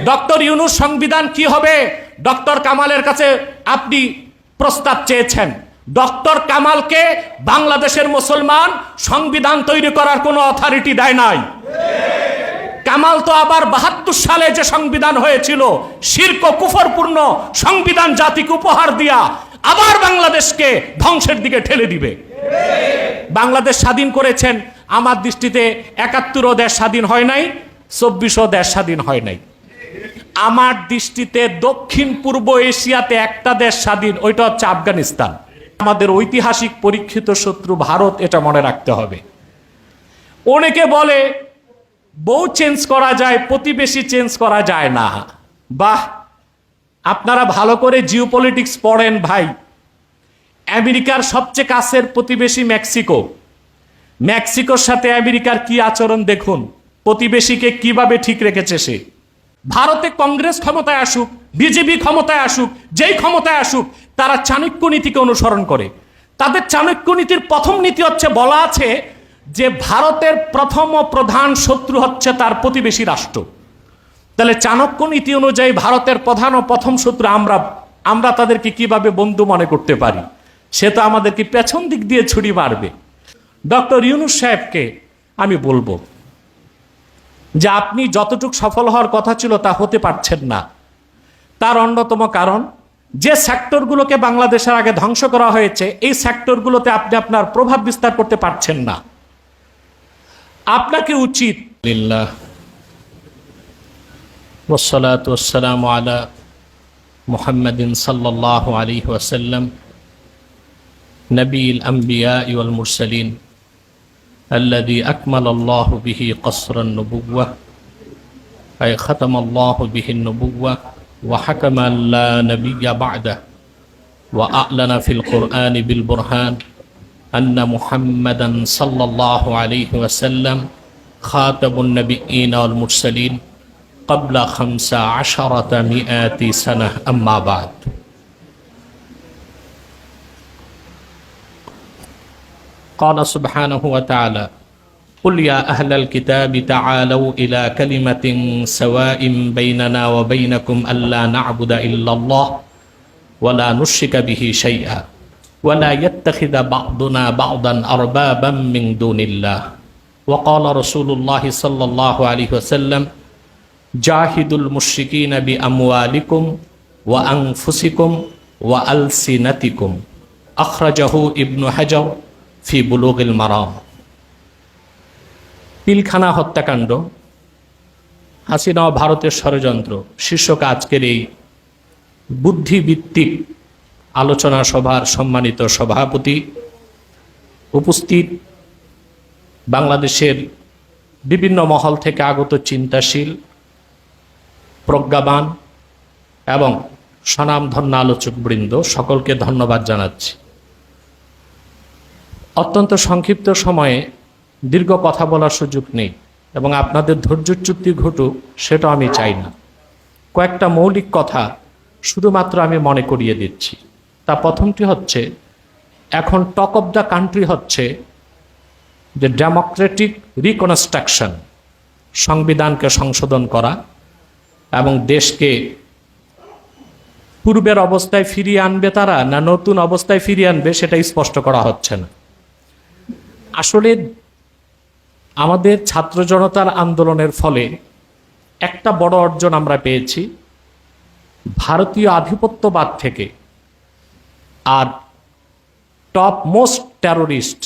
Doctor Yunus সংবিধান কি হবে? ডক্টর কামালের কাছে আপনি প্রস্তাব চেয়েছেন। ডক্টর কামালকে বাংলাদেশের মুসলমান সংবিধান তৈরি করার কোনো অথরিটি দেয় নাই। কামাল তো আবার ৭২ সালে যে সংবিধান হয়েছিল, শিরক ও কুফরপূর্ণ সংবিধান জাতিকে উপহার দিয়া আবার বাংলাদেশকে ধ্বংসের দিকে ঠেলে দিবে। বাংলাদেশ স্বাধীন করেছেন, আমার দৃষ্টিতে ৭১ও দেশ স্বাধীন হয় নাই, ২৪ও দেশ স্বাধীন হয় নাই। আমার দৃষ্টিতে দক্ষিণ পূর্ব এশিয়াতে একটা দেশ স্বাধীন, ওইটা হচ্ছে আফগানিস্তান। আমাদের ঐতিহাসিক পরীক্ষিত শত্রু ভারত, এটা মনে রাখতে হবে। অনেকে বলে বউ চেঞ্জ করা যায়, প্রতিবেশী চেঞ্জ করা যায় না। বাহ, আপনারা ভালো করে জিওপলিটিক্স পড়েন ভাই। আমেরিকার সবচেয়ে কাছের প্রতিবেশী মেক্সিকো। মেক্সিকোর সাথে আমেরিকার কি আচরণ দেখুন, প্রতিবেশীকে কিভাবে ঠিক রেখেছে সে। ভারতে কংগ্রেস ক্ষমতায় আসুক, বিজেপি ক্ষমতায় আসুক, যেই ক্ষমতায় আসুক, তারা চাণক্য নীতিকে অনুসরণ করে। তাদের চাণক্য নীতির প্রথম নীতি হচ্ছে, বলা আছে যে ভারতের প্রথম ও প্রধান শত্রু হচ্ছে তার প্রতিবেশী রাষ্ট্র। তাহলে চাণক্য নীতি অনুযায়ী ভারতের প্রধান ও প্রথম শত্রু আমরা তাদেরকে কিভাবে বন্ধু মনে করতে পারি? সে তো আমাদেরকে পেছন দিক দিয়ে ছুরি মারবে। ডক্টর ইউনূস সাহেবকে আমি বলবো যে আপনি যতটুকু সফল হওয়ার কথা ছিল তা হতে পারছেন না। তার অন্যতম কারণ, যে সেক্টরগুলোকে বাংলাদেশের আগে ধ্বংস করা হয়েছে, এই সেক্টরগুলোতে আপনি আপনার প্রভাব বিস্তার করতে পারছেন না। আপনাকে উচিত লিল্লাহ ওয়াসসালাতু ওয়াসসালামু আলা মুহাম্মাদিন সাল্লাল্লাহু আলাইহি ওয়াসাল্লাম নবিয়্যিল আমবিয়া ওয়াল মুরসালিন الذي أكمل الله به قصر النبوة أي ختم الله به النبوة وحكم أن لا نبي بعده وأعلن في القرآن بالبرهان أن محمدا صلى الله عليه وسلم خاتم النبيين والمرسلين قبل 1500 سنة أما بعد. قال سبحانه وتعالى قل يا أهل الكتاب تعالوا إلى كلمة سواء بيننا وبينكم ألا نعبد إلا الله ولا نشرك به شيئا ولا يتخذ بعضنا بعضا أربابا من دون الله وقال رسول الله صلى الله عليه وسلم جاهدوا المشركين بأموالكم وأنفسكم وألسنتكم أخرجه ابن حجر ফি বুলুগিল মারাম। পিলখানা হত্যাকাণ্ড, হাসিনা ও ভারতের ষড়যন্ত্র শীর্ষক আজকের এই বুদ্ধিভিত্তিক আলোচনা সভার সম্মানিত সভাপতি, উপস্থিত বাংলাদেশের বিভিন্ন মহল থেকে আগত চিন্তাশীল, প্রজ্ঞাবান এবং স্বনামধন্য আলোচকবৃন্দ, সকলকে ধন্যবাদ জানাচ্ছি। অত্যন্ত সংক্ষিপ্ত সময়ে দীর্ঘ কথা বলার সুযোগ নেই এবং আপনাদের ধৈর্যচ্যুতি ঘটুক সেটা আমি চাই না। কয়েকটা মৌলিক কথা শুধুমাত্র আমি মনে করিয়ে দিচ্ছি। তা প্রথমটি হচ্ছে, এখন টক অফ দ্য কান্ট্রি হচ্ছে যে ডেমোক্রেটিক রিকনস্ট্রাকশন, সংবিধানকে সংশোধন করা এবং দেশকে পূর্বের অবস্থায় ফিরিয়ে আনবে তারা, না নতুন অবস্থায় ফিরিয়ে আনবে সেটা স্পষ্ট করা হচ্ছে না। আসলে আমাদের ছাত্র জনতার আন্দোলনের ফলে একটা বড় অর্জন আমরা পেয়েছি, ভারতীয় আধিপত্যবাদ থেকে আর top most terrorist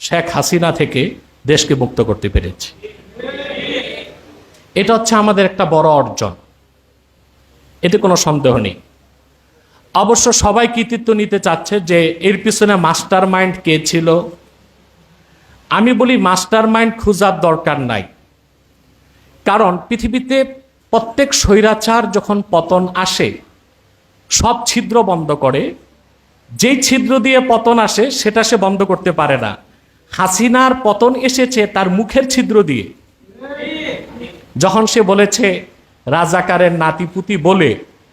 Sheikh Hasina থেকে দেশকে মুক্ত করতে পেরেছি। এটা হচ্ছে আমাদের একটা বড় অর্জন, এতে কোনো সন্দেহ নেই। অবশ্য সবাই কৃতিত্ব নিতে চাচ্ছে যে এর পিছনে মাস্টার মাইন্ড কে ছিল। আমি বলি মাস্টার মাইন্ড খোঁজার দরকার নাই, কারণ পৃথিবীতে প্রত্যেক স্বৈরাচার যখন পতন আসে সব ছিদ্র বন্ধ করে, যেই ছিদ্র দিয়ে পতন আসে সেটা সে বন্ধ করতে পারে না। হাসিনার পতন এসেছে তার মুখের ছিদ্র দিয়ে, যখন সে বলেছে রাজাকারের নাতিপুতি বলে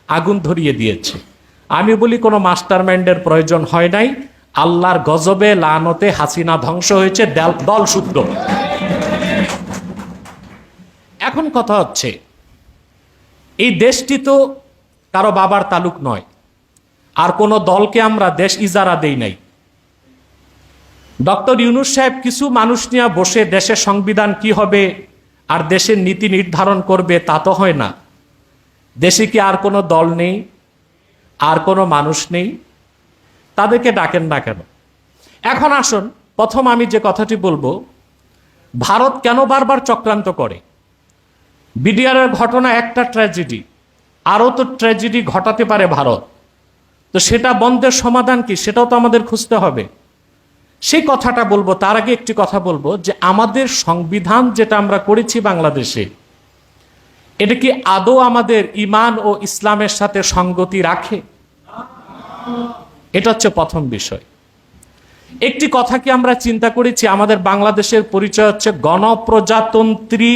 আগুন ধরিয়ে দিয়েছে। আমি বলি কোনো মাস্টার মাইন্ডের প্রয়োজন হয় নাই, আল্লাহর গজবে লানতে হাসিনা ধ্বংস হয়েছে দলসূত্র। এখন কথা হচ্ছে এই দেশটি তো কারো বাবার তালুক নয়, আর কোনো দলকে আমরা দেশ ইজারা দেই নাই। ডক্টর ইউনূস সাহেব কিছু মানুষ নিয়ে বসে দেশের সংবিধান কি হবে আর দেশের নীতি নির্ধারণ করবে তা তো হয় না। দেশে কি আর কোনো দল নেই, আর কোনো মানুষ নেই? তাদেরকে ডাকেন না কেন? এখন আসুন, প্রথম আমি যে কথাটি বলবো, ভারত কেন বারবার চক্রান্ত করে? বিডিআরের ঘটনা একটা ট্র্যাজেডি, আরও তো ট্র্যাজেডি ঘটাতে পারে ভারত। তো সেটা বন্ধের সমাধান কি, সেটাও তো আমাদের খুঁজতে হবে। সেই কথাটা বলবো, তার আগে একটি কথা বলবো যে আমাদের সংবিধান যেটা আমরা করেছি বাংলাদেশে, এটা কি আদৌ আমাদের ঈমান ও ইসলামের সাথে সঙ্গতি রাখে? এটা হচ্ছে প্রথম বিষয়। একটি কথা কি আমরা চিন্তা করেছি, আমাদের বাংলাদেশের পরিচয় হচ্ছে গণপ্রজাতন্ত্রী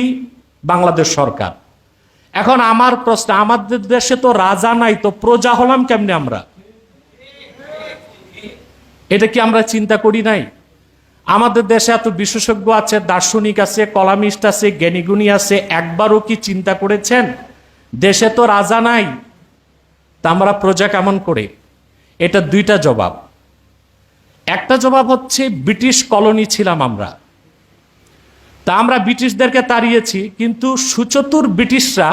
বাংলাদেশ সরকার। এখন আমার প্রশ্ন, আমাদের দেশে তো রাজা নাই, তো প্রজা হলাম কেমনে আমরা? এটা কি আমরা চিন্তা করি নাই? আমাদের দেশে এত বিশেষজ্ঞ আছে, দার্শনিক আছে, কলামিস্ট আছে, জ্ঞানীগুণী আছে, একবারও কি চিন্তা করেছেন দেশে তো রাজা নাই, তা আমরা প্রজা কেমন করে? এটা দুইটা জবাব। একটা জবাব হচ্ছে ব্রিটিশ কলোনি ছিলাম আমরা, তা আমরা ব্রিটিশদেরকে তাড়িয়েছি, কিন্তু সুচতুর ব্রিটিশরা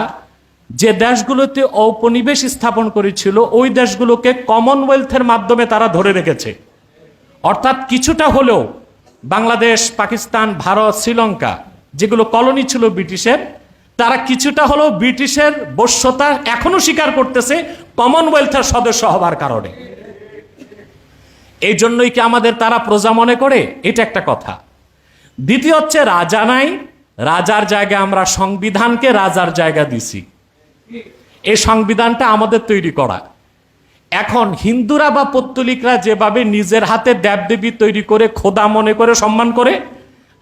যে দেশগুলোতে ঔপনিবেশ স্থাপন করেছিল ওই দেশগুলোকে কমনওয়েলথের মাধ্যমে তারা ধরে রেখেছে। অর্থাৎ কিছুটা হলেও বাংলাদেশ, পাকিস্তান, ভারত, শ্রীলঙ্কা যেগুলো কলোনি ছিল ব্রিটিশের, তারা কিছুটা হলেও ব্রিটিশের বশ্যতা এখনো স্বীকার করতেছে কমনওয়েলথের সদস্য হবার কারণে। এই জন্যই কি আমাদের তারা প্রজা মনে করে? এটা একটা কথা। দ্বিতীয় হচ্ছে রাজা নাই, রাজার জায়গায় আমরা সংবিধানকে রাজার জায়গা দিছি। এই সংবিধানটা আমাদের তৈরি করা। এখন হিন্দুরা বা পৌত্তলিকরা যেভাবে নিজের হাতে দেবদেবী তৈরি করে খোদা মনে করে সম্মান করে,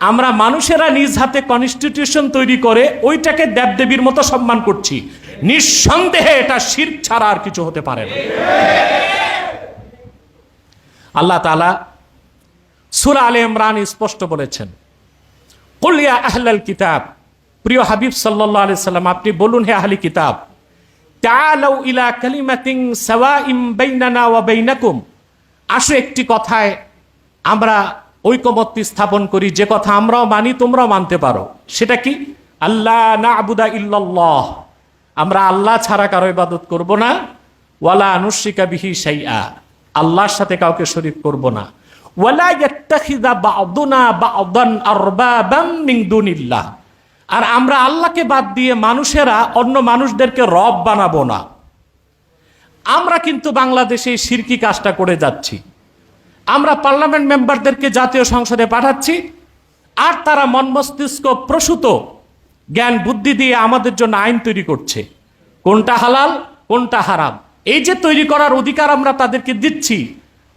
আমরা মানুষেরা নিজ হাতে কনস্টিটিউশন তৈরি করে ওইটাকে দেবদেবীর মতো সম্মান করছি। নিঃসন্দেহে এটা শিরক ছাড়া আর কিছু হতে পারে না। আল্লাহ তাআলা সূরা আলে ইমরান স্পষ্ট বলেছেন, কুল ইয়া আহলাল কিতাব, প্রিয় হাবিব সাল্লাল্লাহু আলাইহি সাল্লাম আপনি বলুন, হে আহলি কিতাব, তাআলাউ ইলা কালিমাতিন সাওয়াইম বাইনানা ওয়া বাইনাকুম, আসো একটি কথায় আমরা ঐকমত্য স্থাপন করি, যে কথা আমরাও মানি তোমরাও মানতে পারো। সেটা কি? আল্লাহ না'বুদা ইল্লাল্লাহ, আমরা আল্লাহ ছাড়া কারো ইবাদত করব না, ওয়ালা নুশরিকা বিহি শাইআ, আল্লাহর সাথে কাউকে শরীক করব না, ওয়ালা ইয়াত্তাখিযা বা'দুনা বা'দান আরবাবাম মিন দুনিল্লাহ, আর আমরা আল্লাহকে বাদ দিয়ে মানুষেরা অন্য মানুষদেরকে রব বানাবো না। আমরা কিন্তু বাংলাদেশে শিরকি কাজটা করে যাচ্ছি। আমরা পার্লামেন্ট মেম্বারদেরকে জাতীয় সংসদে পাঠাচ্ছি, আর তারা মন মস্তিষ্ক প্রসূত জ্ঞান বুদ্ধি দিয়ে আমাদের জন্য আইন তৈরি করছে, কোনটা হালাল কোনটা হারাম। এই যে তৈরি করার অধিকার আমরা তাদেরকে দিচ্ছি,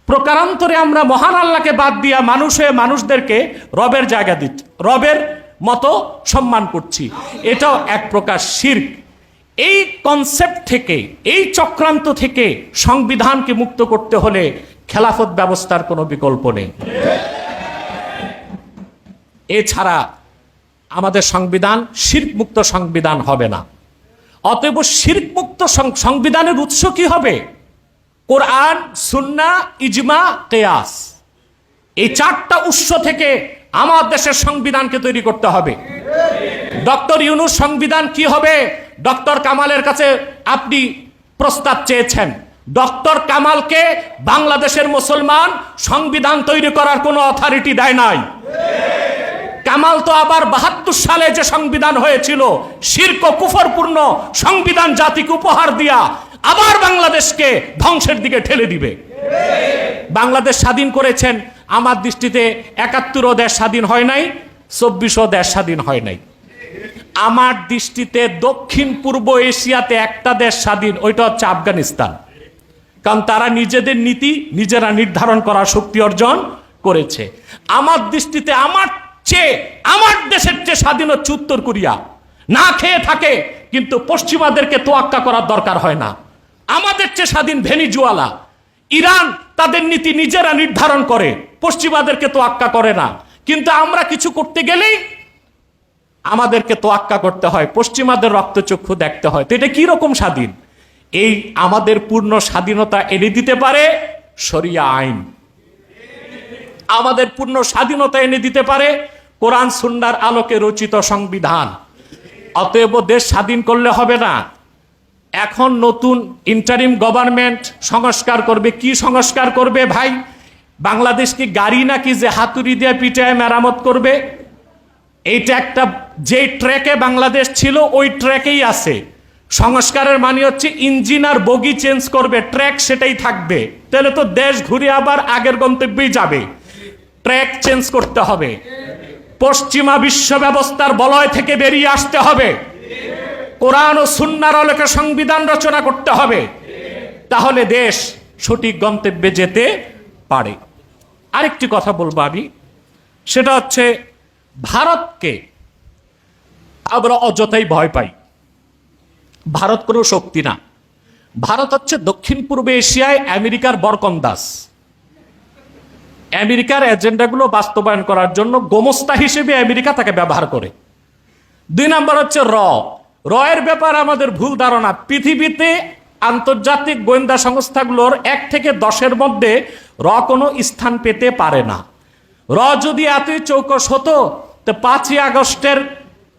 প্রকারান্তরে আমরা মহান আল্লাহকে বাদ দিয়া মানুষ হয়ে মানুষদেরকে রবের জায়গা দিচ্ছি, রবের মতো সম্মান করছি। এটাও এক প্রকার শিরক। এই কনসেপ্ট থেকে, এই চক্রান্ত থেকে সংবিধানকে মুক্ত করতে হলে খেলাফত ব্যবস্থার কোনো বিকল্প নেই। এছাড়া আমাদের সংবিধান শিরক মুক্ত সংবিধান হবে না। অতএব শিরক মুক্ত সংবিধানের উৎস কি হবে? কোরআন, সুন্নাহ, ইজমা, কিয়াস, এই চারটা উৎস থেকে আমার দেশের সংবিধানকে তৈরি করতে হবে। ডক্টর ইউনূস সংবিধান কি হবে, ডক্টর কামালের কাছে আপনি প্রস্তাব চেয়েছেন। ডক্টর কামালকে বাংলাদেশের মুসলমান সংবিধান তৈরি করার কোনো অথরিটি দেয় নাই। কামাল তো আবার ৭২ সালে যে সংবিধান হয়েছিল, শিরক ও কুফরপূর্ণ সংবিধান জাতিকে উপহার দিয়া আবার বাংলাদেশকে ধ্বংসের দিকে ঠেলে দিবে। বাংলাদেশ স্বাধীন করেছেন, আমার দৃষ্টিতে ৭১ও দেশ স্বাধীন হয় নাই, ২৪ও দেশ স্বাধীন হয় নাই। আমার দৃষ্টিতে দক্ষিণ পূর্ব এশিয়াতে একটা দেশ স্বাধীন, ওইটা হচ্ছে আফগানিস্তান। কারণ তারা নিজেদের নীতি নিজেরা নির্ধারণ করার শক্তি অর্জন করেছে। আমার দৃষ্টিতে আমার দেশের চেয়ে স্বাধীন হচ্ছে উত্তর কোরিয়া। না খেয়ে থাকে কিন্তু পশ্চিমাদেরকে তোয়াক্কা করার দরকার হয় না। আমাদের চেয়ে স্বাধীন ভেনিজুয়েলা। ইরান তাদের নীতি নিজেরা নির্ধারণ করে, পশ্চিমাদেরকে তোয়াক্কা করে না। কিন্তু আমরা কিছু করতে গেলেই আমাদেরকে তোয়াক্কা করতে হয়, পশ্চিমাদের রক্তচক্ষু দেখতে হয়। তো এটা কি রকম স্বাধীন? এই আমাদের পূর্ণ স্বাধীনতা এনে দিতে পারে শরিয়া আইন, আমাদের পূর্ণ স্বাধীনতা এনে দিতে পারে কোরআন সুন্নাহর আলোকে রচিত সংবিধান। অতএব দেশ স্বাধীন করলে হবে না। এখন নতুন ইন্টারিম গভর্নমেন্ট সংস্কার করবে। কি সংস্কার করবে ভাই? বাংলাদেশ কি গাড়ি নাকি যে হাতুড়ি দিয়ে পিটায় মেরামত করবে? এইটা একটা, যে ট্র্যাকে বাংলাদেশ ছিল ওই ট্র্যাকেই আছে। সংস্কারের মানে হচ্ছে ইঞ্জিন আর বগি চেঞ্জ করবে, ট্র্যাক সেটাই থাকবে। তাহলে তো দেশ ঘুরে আবার আগের গন্তব্যেই যাবে। ট্র্যাক চেঞ্জ করতে হবে, পশ্চিমা বিশ্ব ব্যবস্থার বলয় থেকে বেরিয়ে আসতে হবে, কোরআন ও সুন্নাহর আলোকে সংবিধান রচনা করতে হবে, তাহলে দেশ সঠিক গন্তব্যে যেতে পারে। আরেকটি কথা বলবো আমি, সেটা হচ্ছে ভারতকে আমরা অযথাই ভয় পাই। ভারত কোনো শক্তি না। ভারত হচ্ছে দক্ষিণ পূর্ব এশিয়ায় আমেরিকার বরকন্দাজ। আমেরিকার এজেন্ডাগুলো বাস্তবায়ন করার জন্য গোমস্তা হিসেবে আমেরিকা তাকে ব্যবহার করে। 2 নম্বর হচ্ছে র এর ব্যাপারে আমাদের ভুল ধারণা। পৃথিবীতে আন্তর্জাতিক গোয়েন্দা সংস্থাগুলোর 1 থেকে 10-এর মধ্যে র কোনো স্থান পেতে পারে না। র যদি এতই চৌকস হতো তো 5ই আগস্টের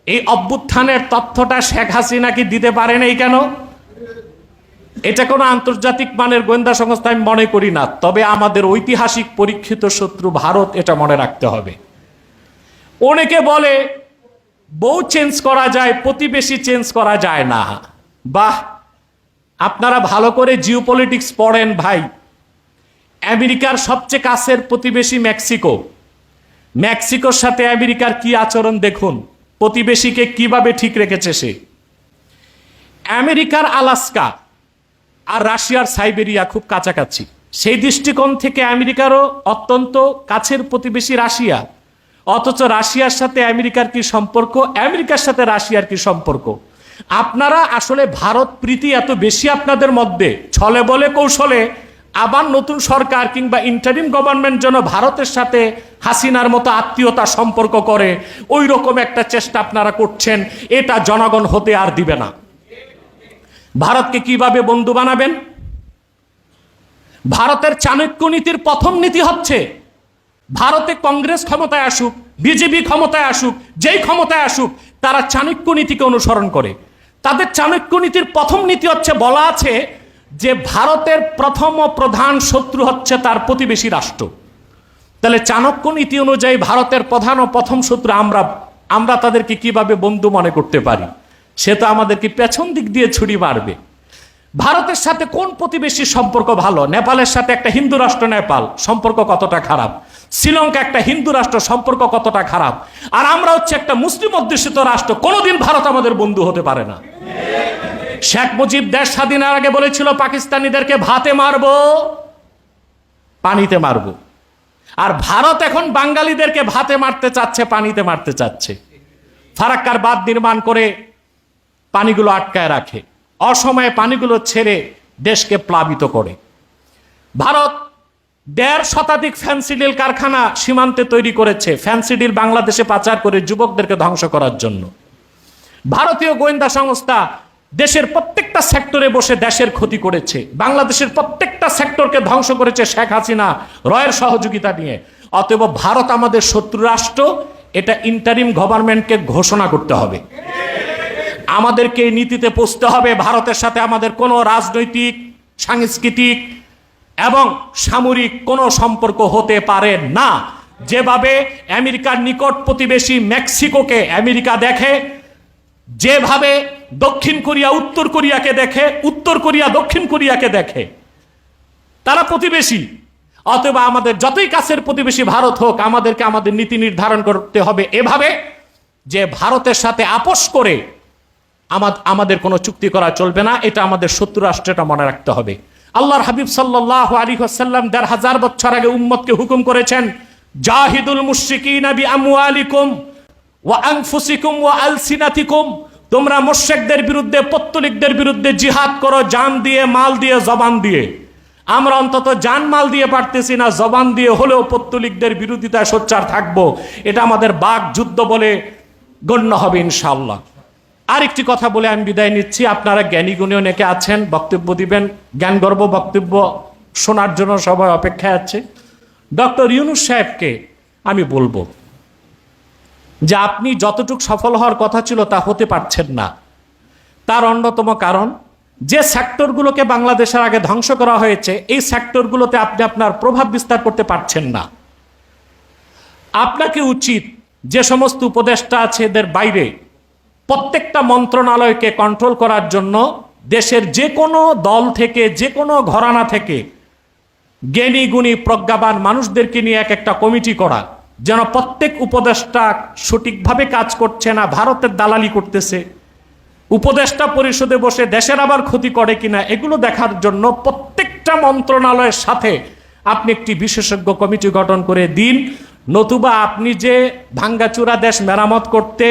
এই অভ্যুত্থানের তথ্যটা শেখ হাসিনা কি দিতে পারে নাই কেন? এটা কোনো আন্তর্জাতিক মানের গোয়েন্দা সংস্থা আমি মনে করি না। তবে আমাদের ঐতিহাসিক পরীক্ষিত শত্রু ভারত, এটা মনে রাখতে হবে। অনেকে বলে বউ চেঞ্জ করা যায়, প্রতিবেশী চেঞ্জ করা যায় না। বাহ, আপনারা ভালো করে জিওপলিটিক্স পড়েন ভাই। আমেরিকার সবচেয়ে কাছের প্রতিবেশী মেক্সিকো। মেক্সিকোর সাথে আমেরিকার কি আচরণ দেখুন, প্রতিবেশীকে কিভাবে ঠিক রেখেছে সে। আমেরিকার আলাস্কা আর রাশিয়ার সাইবেরিয়া খুব কাছাকাছি। সেই দৃষ্টিকোণ থেকে আমেরিকারও অত্যন্ত কাছের প্রতিবেশী রাশিয়া। অথচ রাশিয়ার সাথে আমেরিকার কি সম্পর্ক, আমেরিকার সাথে রাশিয়ার কি সম্পর্ক? আপনারা আসলে ভারত প্রীতি এত বেশি আপনাদের মধ্যে, ছলে বলে কৌশলে আবার নতুন সরকার কিংবা ইন্টারিম গভর্নমেন্ট যেন ভারতের সাথে হাসিনার মতো আত্মীয়তা সম্পর্ক করে, ওই রকম একটা চেষ্টা আপনারা করছেন। এটা জনগণ হতে আর দিবে না। ভারতকে কিভাবে বন্ধু বানাবেন? ভারতের চাণক্য নীতির প্রথম নীতি হচ্ছে, ভারতে কংগ্রেস ক্ষমতায় আসুক, বিজেপি ক্ষমতায় আসুক, যেই ক্ষমতায় আসুক, তারা চাণক্য নীতিকে অনুসরণ করে। তাদের চাণক্য নীতির প্রথম নীতি হচ্ছে, বলা আছে যে ভারতের প্রথম ও প্রধান শত্রু হচ্ছে তার প্রতিবেশী রাষ্ট্র। তাহলে চাণক্য নীতি অনুযায়ী ভারতের প্রধান ও প্রথম শত্রু আমরা তাদেরকে কিভাবে বন্ধু মনে করতে পারি? সে তো আমাদেরকে পেছন দিক দিয়ে ছুরি মারবে। ভারতের সাথে কোন প্রতিবেশীর সম্পর্ক ভালো? নেপালের সাথে একটা হিন্দু রাষ্ট্র নেপাল, সম্পর্ক কতটা খারাপ। শ্রীলঙ্কা একটা হিন্দু রাষ্ট্র, সম্পর্ক কতটা খারাপ। আর আমরা হচ্ছে একটা মুসলিম অধ্যুষিত রাষ্ট্র, কোনোদিন ভারত আমাদের বন্ধু হতে পারে না। শেখ মুজিব দেশ স্বাধীনের আগে বলেছিল পাকিস্তানিদেরকে ভাতে মারবো, পানিতে মারবো। আর ভারত এখন বাঙালিদেরকে ভাতে মারতে চাচ্ছে, পানিতে মারতে চাচ্ছে। ফারাক্কার বাঁধ নির্মাণ করে পানিগুলো আটকায় রাখে, অসময়ে পানিগুলো ছেড়ে দেশকে প্লাবিত করে। ভারত 1.5 শতাধিক ফ্যান্সিডিল কারখানা সীমান্তে তৈরি করেছে, ফ্যান্সিডিল বাংলাদেশে পাচার করে যুবকদেরকে ধ্বংস করার জন্য। ভারতীয় গোয়েন্দা সংস্থা দেশের প্রত্যেকটা সেক্টরে বসে দেশের ক্ষতি করেছে, বাংলাদেশের প্রত্যেকটা সেক্টরকে ধ্বংস করেছে শেখ হাসিনা রয়ের সহযোগিতা নিয়ে। অতএব ভারত আমাদের শত্রু রাষ্ট্র, এটা ইন্টারিম গভর্নমেন্টকে ঘোষণা করতে হবে। আমাদেরকে এই নীতিতে পৌঁছতে হবে। ভারতের সাথে আমাদের কোনো রাজনৈতিক, সাংস্কৃতিক এবং সামরিক কোনো সম্পর্ক হতে পারে না। যেভাবে আমেরিকার নিকট প্রতিবেশী মেক্সিকোকে আমেরিকা দেখে, যেভাবে দক্ষিণ কোরিয়া উত্তর কোরিয়াকে দেখে, উত্তর কোরিয়া দক্ষিণ কোরিয়াকে দেখে, তারা প্রতিবেশী। অথবা আমাদের যতই কাছের প্রতিবেশী ভারত হোক, আমাদেরকে আমাদের নীতি নির্ধারণ করতে হবে এভাবে যে ভারতের সাথে আপোষ করে আমাদের কোনো চুক্তি করা চলবে না। এটা আমাদের শত্রু রাষ্ট্রটা মনে রাখতে হবে। আল্লাহর হাবিব সাল্লাল্লাহু আলাইহি ওয়াসাল্লাম 1500 বছর আগে উম্মতকে হুকুম করেছেন, জাহিদুল মুশরিকিনা বিআমওয়ালিকুম ওয়া আনফুসিকুম ওয়া আলসিনাতিকুম, তোমরা মুশরিকদের বিরুদ্ধে, পত্তলিকদের বিরুদ্ধে জিহাদ করো, জান দিয়ে, মাল দিয়ে, জবান দিয়ে। আমরা অন্তত জান মাল দিয়ে পারতেছি না, জবান দিয়ে হলেও পত্তলিকদের বিরোধিতায় সোচ্চার থাকবো। এটা আমাদের বাক যুদ্ধ বলে গণ্য হবে ইনশাআল্লাহ। আরেকটি কথা বলে আমি বিদায় নিচ্ছি। আপনারা জ্ঞানী গুণী অনেকে আছেন, বক্তব্য দিবেন, জ্ঞানগর্ভ বক্তব্য শোনার জন্য সবাই অপেক্ষায় আছে। ডক্টর ইউনূস সাহেবকে আমি বলবো যে আপনি যতটুকু সফল হওয়ার কথা ছিল তা হতে পারছেন না। তার অন্যতম কারণ, যে সেক্টরগুলোকে বাংলাদেশের আগে ধ্বংস করা হয়েছে এই সেক্টরগুলোতে আপনি আপনার প্রভাব বিস্তার করতে পারছেন না। আপনাকে উচিত যে সমস্ত উপদেষ্টা আছে এদের বাইরে প্রত্যেকটা মন্ত্রণালয়কে কন্ট্রোল করার জন্য দেশের যে কোনো দল থেকে, যে কোনো ঘরানা থেকে জ্ঞানী গুণী প্রজ্ঞাবান মানুষদেরকে নিয়ে এক একটা কমিটি করা, যেন প্রত্যেক উপদেষ্টা সঠিকভাবে কাজ করছে না, ভারতের দালালি করতেছে, উপদেষ্টা পরিষদে বসে দেশের আবার ক্ষতি করে কিনা, এগুলো দেখার জন্য প্রত্যেকটা মন্ত্রণালয়ের সাথে আপনি একটি বিশেষজ্ঞ কমিটি গঠন করে দিন। নতুবা আপনি যে ভাঙ্গাচুরা দেশ মেরামত করতে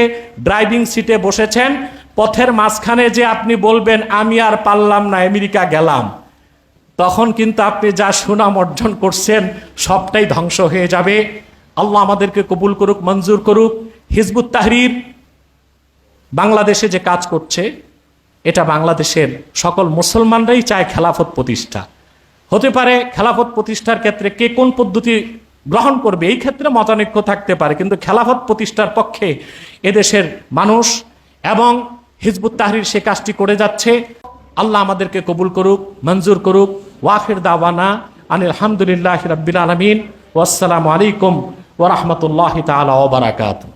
ড্রাইভিং সিটে বসেছেন, পথের মাঝখানে যে আপনি বলবেন আমি আর পারলাম না, আমেরিকা গেলাম, তখন কিন্তু আপনি যা সুনাম অর্জন করছেন সবটাই ধ্বংস হয়ে যাবে। আল্লাহ আমাদেরকে কবুল করুক, মঞ্জুর করুক। হিজবুত তাহরির বাংলাদেশে যে কাজ করছে, এটা বাংলাদেশের সকল মুসলমানরাই চায় খেলাফত প্রতিষ্ঠা। হতে পারে খেলাফত প্রতিষ্ঠার ক্ষেত্রে কে কোন পদ্ধতি গ্রহণ করবে এই ক্ষেত্রে মতানৈক্য থাকতে পারে, কিন্তু খেলাফত প্রতিষ্ঠার পক্ষে এদেশের মানুষ এবং হিজবুত তাহরির সে কাজটি করে যাচ্ছে। আল্লাহ আমাদেরকে কবুল করুক, মঞ্জুর করুক। ওয়াখির দাওয়ানা আনিল হামদুলিল্লাহি রাব্বিল আলামিন। ওয়াসসালামু আলাইকুম ওয়া রাহমাতুল্লাহি তাআলা ওয়া বারাকাতুহু।